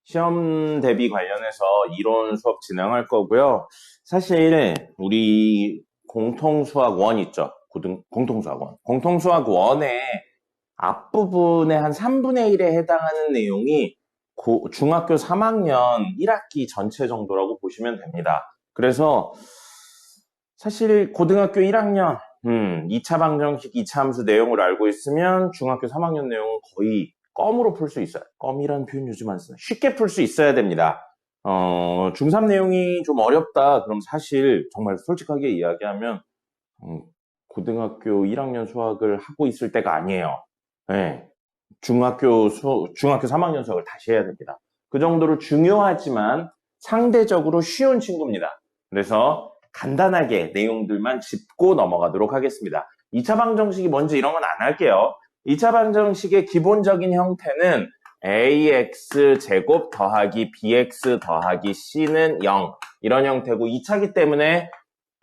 시험 대비 관련해서 이론 수업 진행할 거고요. 사실 우리 공통수학 1 있죠. 공통수학 1. 공통수학 1의 앞부분에 한 3분의 1에 해당하는 내용이 중학교 3학년 1학기 전체 정도라고 보시면 됩니다. 그래서 사실 고등학교 1학년 2차 방정식, 2차 함수 내용을 알고 있으면 중학교 3학년 내용은 거의 껌으로 풀 수 있어요. 껌이라는 표현 요즘 안 쓰나? 쉽게 풀 수 있어야 됩니다. 중3 내용이 좀 어렵다. 그럼 사실 정말 솔직하게 이야기하면 고등학교 1학년 수학을 하고 있을 때가 아니에요. 네. 중학교 3학년 수학을 다시 해야 됩니다. 그 정도로 중요하지만 상대적으로 쉬운 친구입니다. 그래서 간단하게 내용들만 짚고 넘어가도록 하겠습니다. 2차 방정식이 뭔지 이런 건 안 할게요. 2차 방정식의 기본적인 형태는 ax 제곱 더하기 bx 더하기 c는 0 이런 형태고 2차기 때문에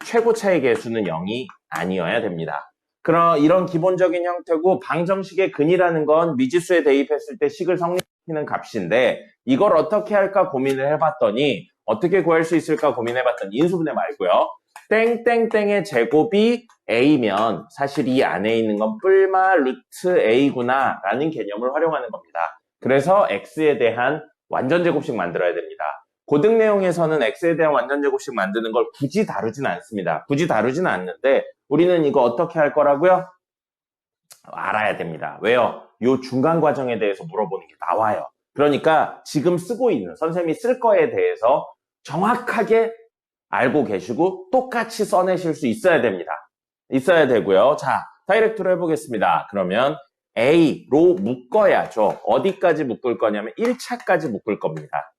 최고차의 개수는 0이 아니어야 됩니다. 그럼 이런 기본적인 형태고 방정식의 근이라는 건 미지수에 대입했을 때 식을 성립시키는 값인데 이걸 어떻게 할까 고민을 해봤더니 어떻게 구할 수 있을까 고민해봤더니 인수분해 말고요. 땡땡땡의 제곱이 a면 사실 이 안에 있는 건 뿔마 루트 a구나 라는 개념을 활용하는 겁니다. 그래서 x에 대한 완전제곱식 만들어야 됩니다. 고등 내용에서는 x에 대한 완전제곱식 만드는 걸 굳이 다루진 않습니다. 굳이 다루진 않는데 우리는 이거 어떻게 할 거라고요? 알아야 됩니다. 왜요? 요 중간 과정에 대해서 물어보는 게 나와요. 그러니까 지금 쓰고 있는 선생님이 쓸 거에 대해서 정확하게 알고 계시고 똑같이 써내실 수 있어야 됩니다. 있어야 되고요. 자, 다이렉트로 해보겠습니다. 그러면 A로 묶어야죠. 어디까지 묶을 거냐면 1차까지 묶을 겁니다.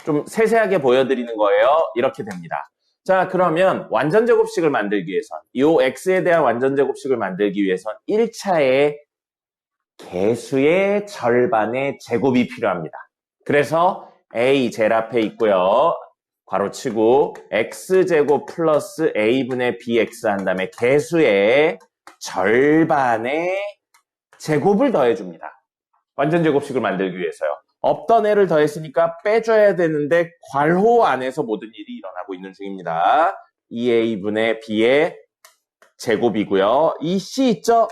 좀 세세하게 보여드리는 거예요. 이렇게 됩니다. 자, 그러면 완전제곱식을 만들기 위해선 이 x에 대한 완전제곱식을 만들기 위해선 1차에 개수의 절반의 제곱이 필요합니다. 그래서 a 제일 앞에 있고요. 괄호치고 x제곱 플러스 a분의 bx 한 다음에 개수의 절반의 제곱을 더해줍니다. 완전제곱식을 만들기 위해서요. 없던 애를 더했으니까 빼줘야 되는데 괄호 안에서 모든 일이 일어나고 있는 중입니다. 2a분의 b의 제곱이고요. 이 c 있죠?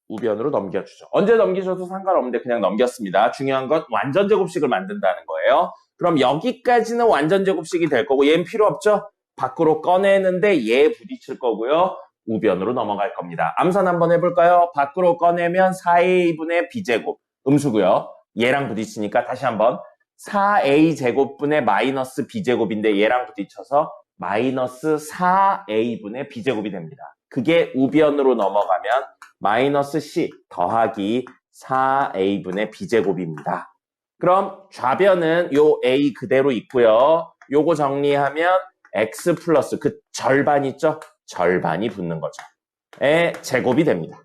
우변으로 넘겨주죠. 언제 넘기셔도 상관없는데 그냥 넘겼습니다. 중요한 건 완전제곱식을 만든다는 거예요. 그럼 여기까지는 완전제곱식이 될 거고 얘는 필요 없죠? 밖으로 꺼내는데 얘 부딪힐 거고요. 우변으로 넘어갈 겁니다. 암산 한번 해볼까요? 밖으로 꺼내면 4a분의 b제곱 음수고요. 얘랑 부딪히니까 다시 한번 4a제곱분의 마이너스 b제곱인데 얘랑 부딪혀서 마이너스 4a분의 b제곱이 됩니다. 그게 우변으로 넘어가면 마이너스 c 더하기 4a분의 b제곱입니다. 그럼 좌변은 요 a 그대로 있고요. 요거 정리하면 x 플러스 그 절반 있죠? 절반이 붙는 거죠. 의 제곱이 됩니다.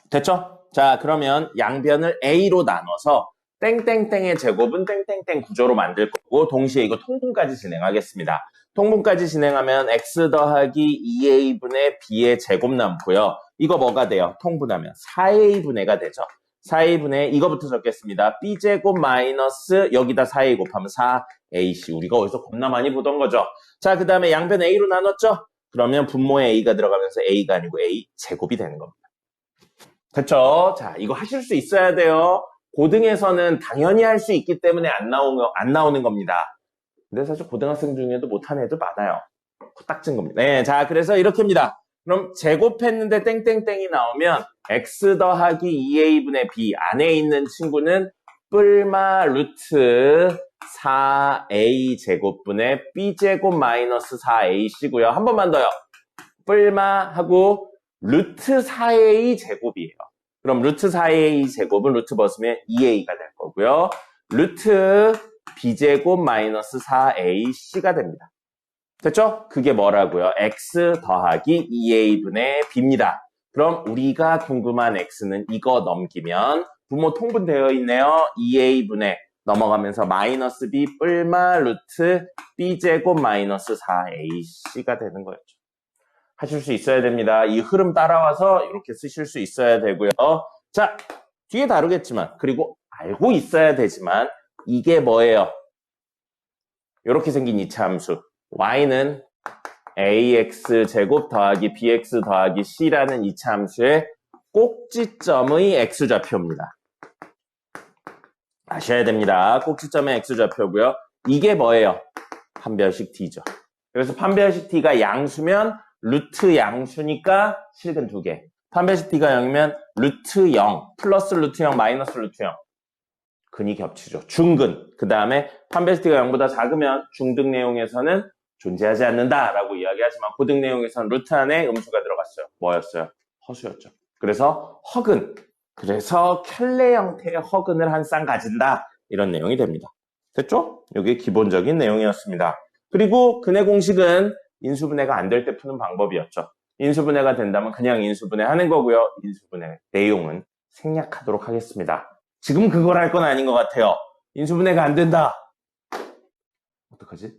됐죠? 자, 그러면 양변을 a로 나눠서 땡땡땡의 제곱은 땡땡땡 구조로 만들 거고 동시에 이거 통분까지 진행하겠습니다. 통분까지 진행하면 x 더하기 2a분의 b의 제곱 남고요. 이거 뭐가 돼요? 통분하면 4a분의가 되죠. 4a분의 이거부터 적겠습니다. b제곱 마이너스 여기다 4a 곱하면 4ac. 우리가 어디서 겁나 많이 보던 거죠. 자, 그 다음에 양변 a로 나눴죠? 그러면 분모에 a가 들어가면서 a가 아니고 a 제곱이 되는 겁니다. 됐죠? 자, 이거 하실 수 있어야 돼요. 고등에서는 당연히 할 수 있기 때문에 안 나오는 겁니다. 근데 사실 고등학생 중에도 못하는 애들 많아요. 코딱진 겁니다. 네, 자, 그래서 이렇게입니다. 그럼 제곱했는데 땡땡땡이 나오면 x 더하기 2a분의 b 안에 있는 친구는 뿔마 루트 4a 제곱분의 b제곱 마이너스 4ac고요. 한 번만 더요. 뿔마 하고 루트 4a 제곱이에요. 그럼 루트 4a 제곱은 루트 벗으면 2a가 될 거고요. 루트 b제곱 마이너스 4ac가 됩니다. 됐죠? 그게 뭐라고요? x 더하기 2a분의 b입니다. 그럼 우리가 궁금한 x는 이거 넘기면 분모 통분되어 있네요. 2a분의 넘어가면서 마이너스 b 뿔마 루트 b제곱 마이너스 4ac가 되는 거였죠. 하실 수 있어야 됩니다. 이 흐름 따라와서 이렇게 쓰실 수 있어야 되고요. 자, 뒤에 다루겠지만 그리고 알고 있어야 되지만 이게 뭐예요? 이렇게 생긴 이차함수. y는 ax 제곱 더하기 bx 더하기 c라는 이차함수의 꼭지점의 x좌표입니다. 아셔야 됩니다. 꼭지점의 x좌표고요. 이게 뭐예요? 판별식 t죠. 그래서 판별식 t가 양수면 루트 양수니까 실근 2개. 판별식 t가 0이면 루트 0, 플러스 루트 0, 마이너스 루트 0. 근이 겹치죠. 중근. 그 다음에 판별식 t가 0보다 작으면 중등 내용에서는 존재하지 않는다라고 이야기하지만 고등 내용에서는 루트 안에 음수가 들어갔어요. 뭐였어요? 허수였죠. 그래서 허근. 그래서 켤레 형태의 허근을 한 쌍 가진다. 이런 내용이 됩니다. 됐죠? 이게 기본적인 내용이었습니다. 그리고 근의 공식은 인수분해가 안 될 때 푸는 방법이었죠. 인수분해가 된다면 그냥 인수분해 하는 거고요. 인수분해 내용은 생략하도록 하겠습니다. 지금 그걸 할 건 아닌 것 같아요. 인수분해가 안 된다. 어떡하지?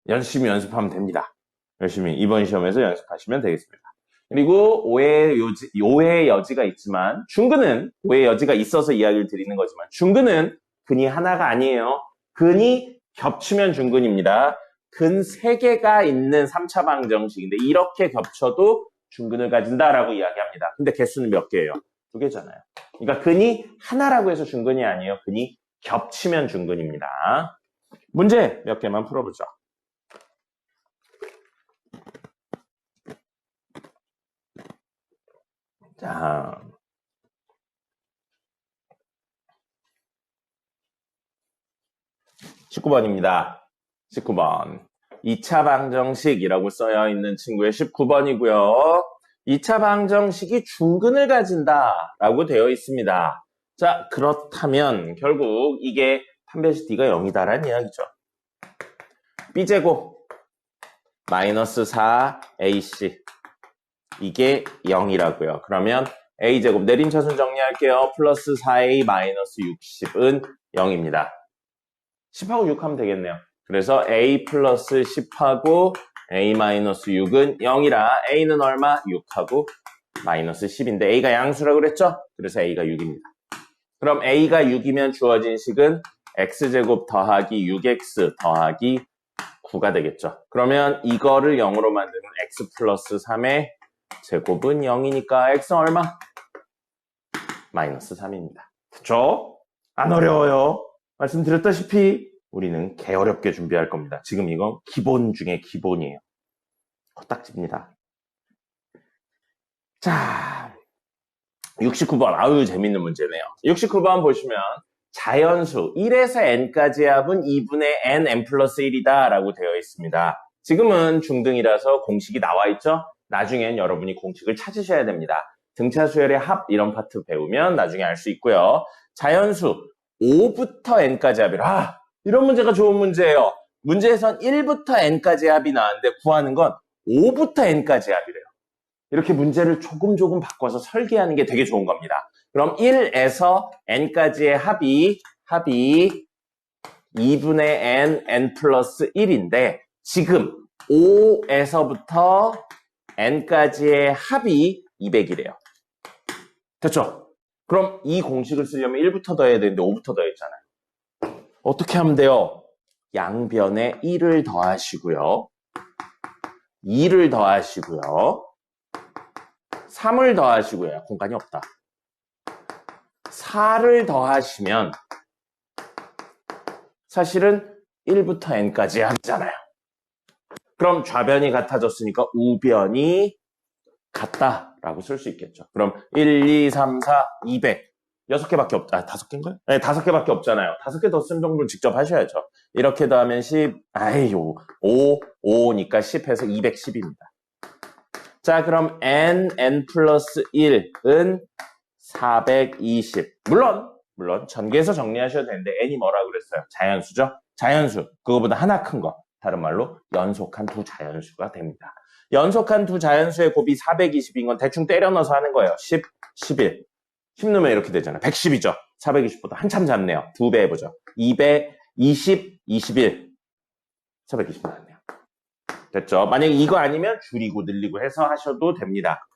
열심히 연습하면 됩니다. 열심히 이번 시험에서 연습하시면 되겠습니다. 그리고 오해의 여지가 있지만 중근은 오해의 여지가 있어서 이야기를 드리는 거지만 중근은 근이 하나가 아니에요. 근이 겹치면 중근입니다. 근 3개가 있는 3차 방정식인데 이렇게 겹쳐도 중근을 가진다라고 이야기합니다. 근데 개수는 몇 개예요? 2개잖아요. 그러니까 근이 하나라고 해서 중근이 아니에요. 근이 겹치면 중근입니다. 문제 몇 개만 풀어보죠. 자, 19번입니다. 19번. 2차 방정식이라고 써여 있는 친구의 19번이고요. 2차 방정식이 중근을 가진다라고 되어 있습니다. 자, 그렇다면 결국 이게 판별식 D가 0이다라는 이야기죠. B제곱 마이너스 4AC 이게 0이라고요. 그러면 A제곱 내림차순 정리할게요. 플러스 4A 마이너스 60은 0입니다. 10하고 6 하면 되겠네요. 그래서 A 플러스 10하고 A 마이너스 6은 0이라 A는 얼마? 6하고 마이너스 10인데 A가 양수라고 그랬죠? 그래서 A가 6입니다. 그럼 A가 6이면 주어진 식은 X제곱 더하기 6X 더하기 9가 되겠죠. 그러면 이거를 0으로 만드는 X 플러스 3의 제곱은 0이니까 X 얼마? 마이너스 3입니다. 그쵸? 안 어려워요. 말씀드렸다시피 우리는 개어렵게 준비할 겁니다. 지금 이건 기본 중에 기본이에요. 코딱지입니다. 자, 69번. 아유, 재밌는 문제네요. 69번 보시면 자연수 1에서 n까지의 합은 2분의 n 플러스 1이다 라고 되어 있습니다. 지금은 중등이라서 공식이 나와 있죠? 나중엔 여러분이 공식을 찾으셔야 됩니다. 등차 수열의 합 이런 파트 배우면 나중에 알 수 있고요. 자연수 5부터 n까지 합이라. 이런 문제가 좋은 문제예요. 문제에선 1부터 n까지 합이 나왔는데 구하는 건 5부터 n까지 합이래요. 이렇게 문제를 조금 바꿔서 설계하는 게 되게 좋은 겁니다. 그럼 1에서 n까지의 합이 2분의 n 플러스 1인데 지금 5에서부터 n까지의 합이 200이래요. 됐죠? 그럼 이 공식을 쓰려면 1부터 더해야 되는데 5부터 더했잖아요. 어떻게 하면 돼요? 양변에 1을 더하시고요. 2를 더하시고요. 3을 더하시고요. 공간이 없다. 4를 더하시면 사실은 1부터 n까지 하잖아요. 그럼 좌변이 같아졌으니까 우변이 같다라고 쓸 수 있겠죠. 그럼 1, 2, 3, 4, 200. 6개밖에 없다. 5개인가요? 네, 5개밖에 없잖아요. 5개 더 쓴 정도는 직접 하셔야죠. 이렇게 더하면 10, 5니까 10 해서 210입니다. 자, 그럼 n 플러스 1은 420. 물론 전개해서 정리하셔도 되는데 n이 뭐라고 그랬어요? 자연수죠? 자연수. 그거보다 하나 큰 거. 다른 말로 연속한 두 자연수가 됩니다. 연속한 두 자연수의 곱이 420인 건 대충 때려 넣어서 하는 거예요. 10, 11. 10 넣으면 이렇게 되잖아요. 110이죠. 420보다 한참 작네요. 2배 해보죠. 220, 21. 420 나왔네요. 됐죠? 만약에 이거 아니면 줄이고 늘리고 해서 하셔도 됩니다.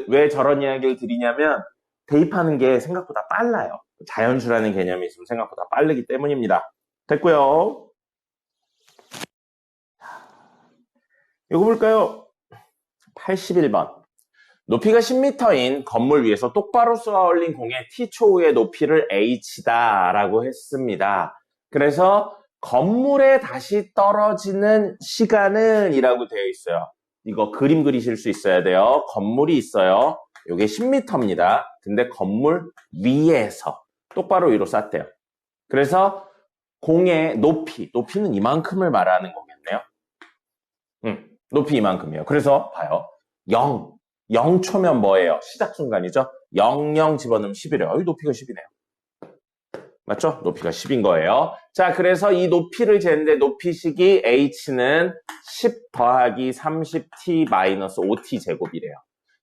왜 저런 이야기를 드리냐면 대입하는 게 생각보다 빨라요. 자연수라는 개념이 있으면 생각보다 빠르기 때문입니다. 됐고요. 이거 볼까요? 81번. 높이가 10m인 건물 위에서 똑바로 쏘아 올린 공의 t초의 높이를 h다 라고 했습니다. 그래서 건물에 다시 떨어지는 시간은 이라고 되어 있어요. 이거 그림 그리실 수 있어야 돼요. 건물이 있어요. 이게 10m입니다. 근데 건물 위에서 똑바로 위로 쐈대요. 그래서 공의 높이는 이만큼을 말하는 거겠네요. 높이 이만큼이에요. 그래서 봐요. 0초면 뭐예요? 시작 순간이죠? 00 집어넣으면 10이래요. 여기 높이가 10이네요. 맞죠? 높이가 10인 거예요. 자, 그래서 이 높이를 재는데 높이식이 h는 10 더하기 30t 마이너스 5t 제곱이래요.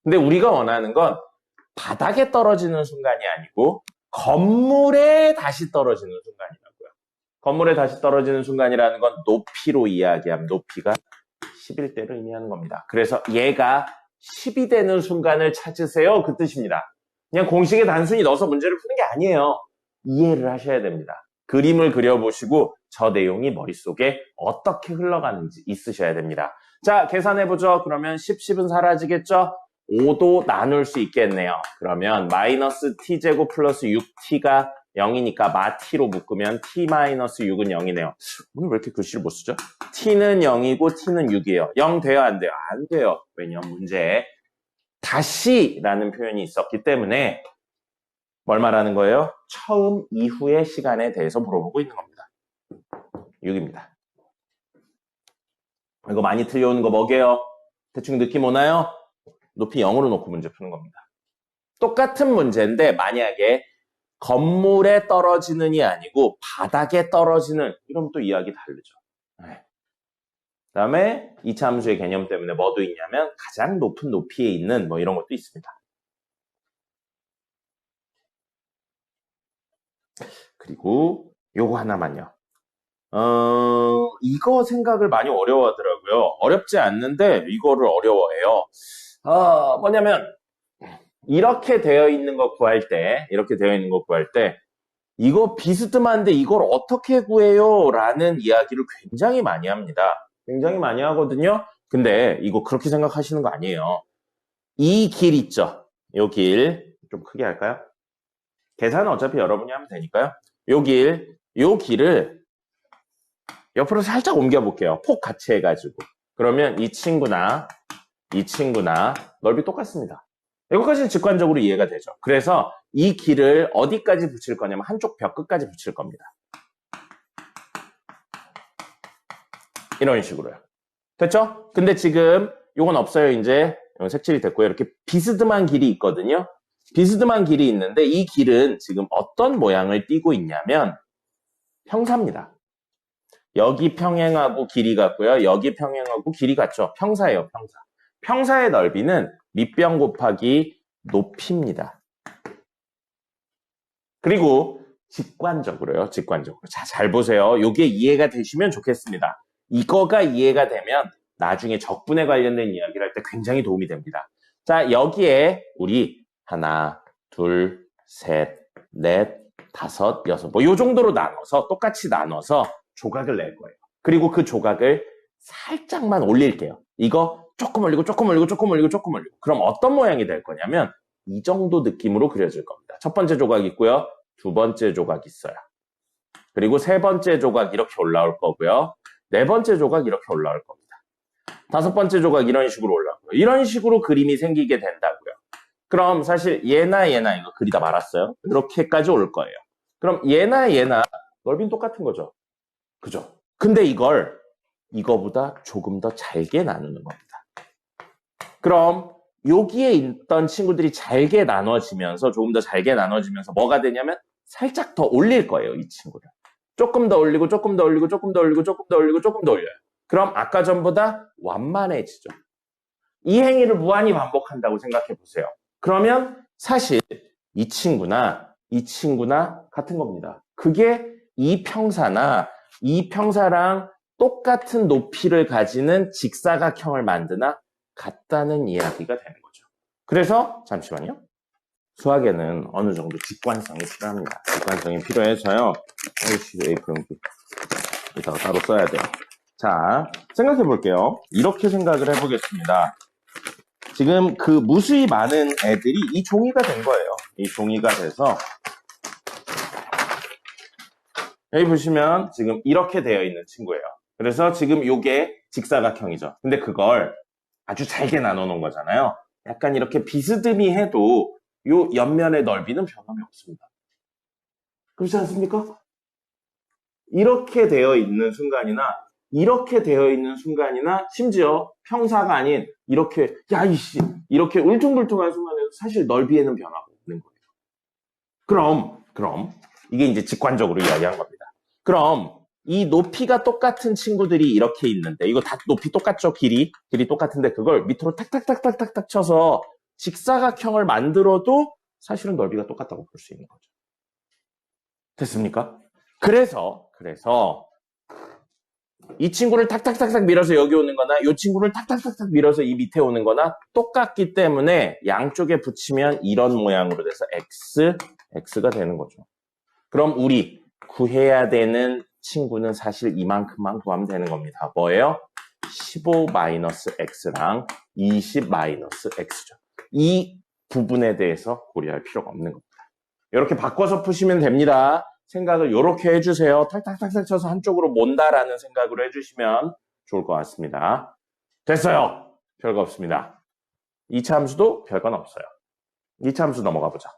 근데 우리가 원하는 건 바닥에 떨어지는 순간이 아니고 건물에 다시 떨어지는 순간이라고요. 건물에 다시 떨어지는 순간이라는 건 높이로 이야기하면 높이가 10일 때를 의미하는 겁니다. 그래서 얘가 10이 되는 순간을 찾으세요. 그 뜻입니다. 그냥 공식에 단순히 넣어서 문제를 푸는 게 아니에요. 이해를 하셔야 됩니다. 그림을 그려보시고 저 내용이 머릿속에 어떻게 흘러가는지 있으셔야 됩니다. 자, 계산해보죠. 그러면 10은 사라지겠죠? 5도 나눌 수 있겠네요. 그러면 마이너스 t제곱 플러스 6t가 0이니까 마t로 묶으면 t-6은 0이네요. 오늘 왜 이렇게 글씨를 못 쓰죠? t는 0이고 t는 6이에요. 0 돼요? 안 돼요? 안 돼요. 왜냐면 문제에 다시라는 표현이 있었기 때문에 뭘 말하는 거예요? 처음 이후의 시간에 대해서 물어보고 있는 겁니다. 6입니다. 이거 많이 틀려오는 거 뭐게요? 대충 느낌 오나요? 높이 0으로 놓고 문제 푸는 겁니다. 똑같은 문제인데 만약에 건물에 떨어지는이 아니고 바닥에 떨어지는 이러면 또 이야기 다르죠. 그 다음에 2차 함수의 개념 때문에 뭐도 있냐면 가장 높은 높이에 있는 뭐 이런 것도 있습니다. 그리고 요거 하나만요. 이거 생각을 많이 어려워하더라고요. 어렵지 않는데 이거를 어려워해요. 뭐냐면 이렇게 되어 있는 거 구할 때 이거 비스듬한데 이걸 어떻게 구해요? 라는 이야기를 굉장히 많이 합니다. 굉장히 많이 하거든요. 근데 이거 그렇게 생각하시는 거 아니에요. 이 길 있죠? 요 길 좀 크게 할까요? 계산은 어차피 여러분이 하면 되니까요. 요 길을 옆으로 살짝 옮겨볼게요. 폭 같이 해가지고. 그러면 이 친구나 넓이 똑같습니다. 이것까지는 직관적으로 이해가 되죠. 그래서 이 길을 어디까지 붙일 거냐면 한쪽 벽 끝까지 붙일 겁니다. 이런 식으로요. 됐죠? 근데 지금 이건 없어요. 이제 색칠이 됐고요. 이렇게 비스듬한 길이 있거든요. 비스듬한 길이 있는데 이 길은 지금 어떤 모양을 띠고 있냐면 평사입니다. 여기 평행하고 길이 같고요. 여기 평행하고 길이 같죠. 평사예요. 평사의 넓이는 밑변 곱하기 높이입니다. 그리고 직관적으로요. 자, 잘 보세요. 이게 이해가 되시면 좋겠습니다. 이거가 이해가 되면 나중에 적분에 관련된 이야기를 할 때 굉장히 도움이 됩니다. 자, 여기에 우리 하나, 둘, 셋, 넷, 다섯, 여섯 뭐 이 정도로 똑같이 나눠서 조각을 낼 거예요. 그리고 그 조각을 살짝만 올릴게요. 이거 조금 올리고 그럼 어떤 모양이 될 거냐면 이 정도 느낌으로 그려질 겁니다. 첫 번째 조각 있고요. 두 번째 조각 있어요. 그리고 세 번째 조각 이렇게 올라올 거고요. 네 번째 조각 이렇게 올라올 겁니다. 다섯 번째 조각 이런 식으로 올라오고요. 이런 식으로 그림이 생기게 된다고요. 그럼 사실 얘나 이거 그리다 말았어요. 이렇게까지 올 거예요. 그럼 얘나 넓이는 똑같은 거죠. 그죠? 근데 이거보다 조금 더 잘게 나누는 겁니다. 그럼 여기에 있던 친구들이 잘게 나눠지면서 조금 더 잘게 나눠지면서 뭐가 되냐면 살짝 더 올릴 거예요. 이 친구를. 조금 더 올리고 올려요. 그럼 아까 전보다 완만해지죠. 이 행위를 무한히 반복한다고 생각해 보세요. 그러면 사실 이 친구나 같은 겁니다. 그게 이 평사랑 똑같은 높이를 가지는 직사각형을 만드나 같다는 이야기가 되는 거죠. 그래서 잠시만요. 수학에는 어느 정도 직관성이 필요합니다. 직관성이 필요해서요. A+B 이따가 따로 써야 돼요. 자, 생각해 볼게요. 이렇게 생각을 해보겠습니다. 지금 그 무수히 많은 애들이 이 종이가 된 거예요. 이 종이가 돼서 여기 보시면 지금 이렇게 되어 있는 친구예요. 그래서 지금 요게 직사각형이죠. 근데 그걸 아주 잘게 나눠 놓은 거잖아요. 약간 이렇게 비스듬히 해도 요 옆면의 넓이는 변함이 없습니다. 그렇지 않습니까? 이렇게 되어 있는 순간이나 이렇게 되어 있는 순간이나 심지어 평사가 아닌 이렇게 야 이씨 이렇게 울퉁불퉁한 순간에도 사실 넓이에는 변화가 없는 거예요. 그럼 이게 이제 직관적으로 이야기한 겁니다. 그럼 이 높이가 똑같은 친구들이 이렇게 있는데 이거 다 높이 똑같죠? 길이 똑같은데 그걸 밑으로 탁탁탁탁탁탁 쳐서 직사각형을 만들어도 사실은 넓이가 똑같다고 볼 수 있는 거죠. 됐습니까? 그래서 이 친구를 탁탁탁탁 밀어서 여기 오는 거나 이 친구를 탁탁탁탁 밀어서 이 밑에 오는 거나 똑같기 때문에 양쪽에 붙이면 이런 모양으로 돼서 x가 되는 거죠. 그럼 우리 구해야 되는 친구는 사실 이만큼만 구하면 되는 겁니다. 뭐예요? 15-x랑 20-x죠. 이 부분에 대해서 고려할 필요가 없는 겁니다. 이렇게 바꿔서 푸시면 됩니다. 생각을 이렇게 해주세요. 탁탁탁탁 쳐서 한쪽으로 몬다라는 생각으로 해주시면 좋을 것 같습니다. 됐어요. 별거 없습니다. 2차 함수도 별건 없어요. 2차 함수 넘어가 보자.